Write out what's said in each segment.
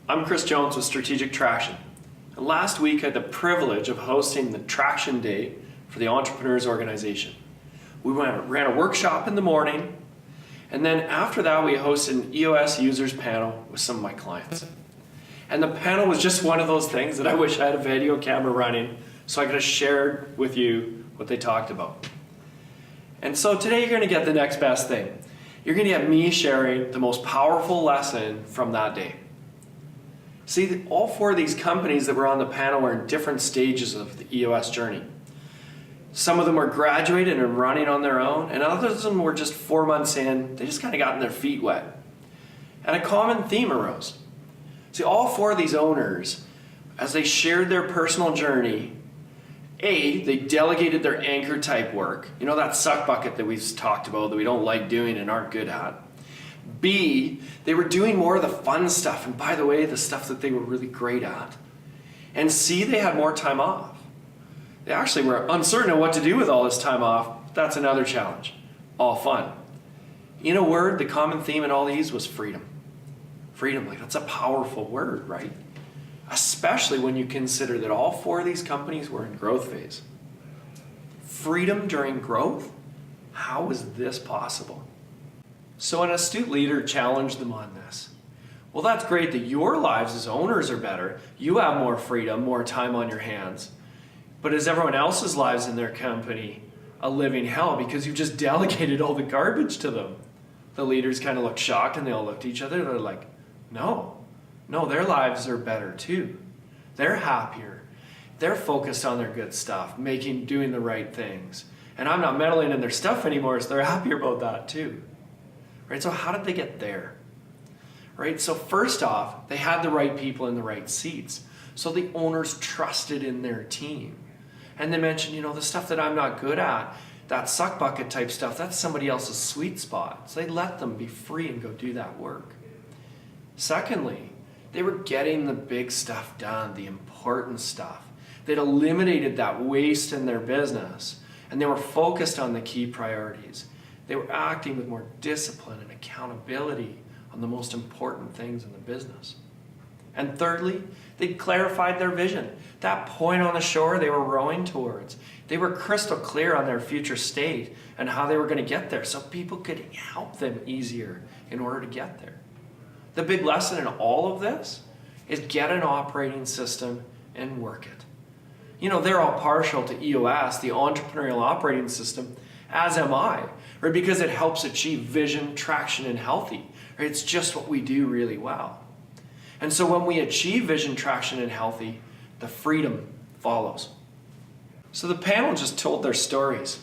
I'm Chris Jones with Strategic Traction. And last week I had the privilege of hosting the Traction Day for the Entrepreneurs Organization. We ran a workshop in the morning, and then after that we hosted an EOS Users Panel with some of my clients. And the panel was just one of those things that I wish I had a video camera running so I could have shared with you what they talked about. And so today you're going to get the next best thing. You're going to get me sharing the most powerful lesson from that day. See, all four of these companies that were on the panel were in different stages of the EOS journey. Some of them were graduated and running on their own, and others of them were just 4 months in. They just kind of gotten their feet wet. And a common theme arose. See, all four of these owners, as they shared their personal journey, they delegated their anchor type work. You know, that suck bucket that we've talked about that we don't like doing and aren't good at. B, they were doing more of the fun stuff, and by the way, the stuff that they were really great at. And C, they had more time off. They actually were uncertain of what to do with all this time off. That's another challenge. All fun. In a word, the common theme in all these was freedom. Freedom, like that's a powerful word, right? Especially when you consider that all four of these companies were in growth phase. Freedom during growth? How is this possible? So an astute leader challenged them on this. Well, that's great that your lives as owners are better. You have more freedom, more time on your hands. But is everyone else's lives in their company a living hell because you've just delegated all the garbage to them? The leaders kind of looked shocked and they all looked at each other. They're like, no, their lives are better too. They're happier. They're focused on their good stuff, doing the right things. And I'm not meddling in their stuff anymore, so they're happier about that too. Right, so how did they get there? Right, so first off, they had the right people in the right seats. So the owners trusted in their team. And they mentioned, the stuff that I'm not good at, that suck bucket type stuff, that's somebody else's sweet spot. So they let them be free and go do that work. Secondly, they were getting the big stuff done, the important stuff. They'd eliminated that waste in their business, and they were focused on the key priorities. They were acting with more discipline and accountability on the most important things in the business. And thirdly, they clarified their vision. That point on the shore they were rowing towards. They were crystal clear on their future state and how they were going to get there so people could help them easier in order to get there. The big lesson in all of this is get an operating system and work it. They're all partial to EOS, the entrepreneurial operating system, as am I, right? Because it helps achieve vision, traction, and healthy. Right? It's just what we do really well. And so when we achieve vision, traction, and healthy, the freedom follows. So the panel just told their stories.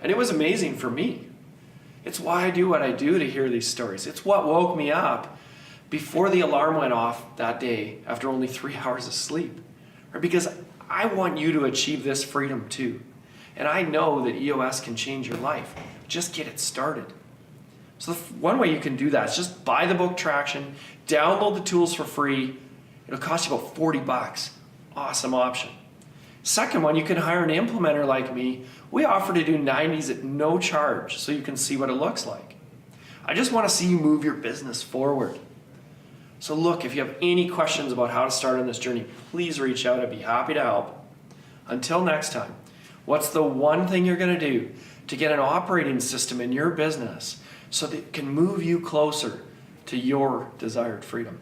And it was amazing for me. It's why I do what I do to hear these stories. It's what woke me up before the alarm went off that day after only 3 hours of sleep. Right? Because I want you to achieve this freedom too. And I know that EOS can change your life. Just get it started. So one way you can do that is just buy the book Traction, download the tools for free. It'll cost you about $40. Awesome option. Second one, you can hire an implementer like me. We offer to do 90s at no charge so you can see what it looks like. I just want to see you move your business forward. So look, if you have any questions about how to start on this journey, please reach out. I'd be happy to help. Until next time, what's the one thing you're going to do to get an operating system in your business so that it can move you closer to your desired freedom?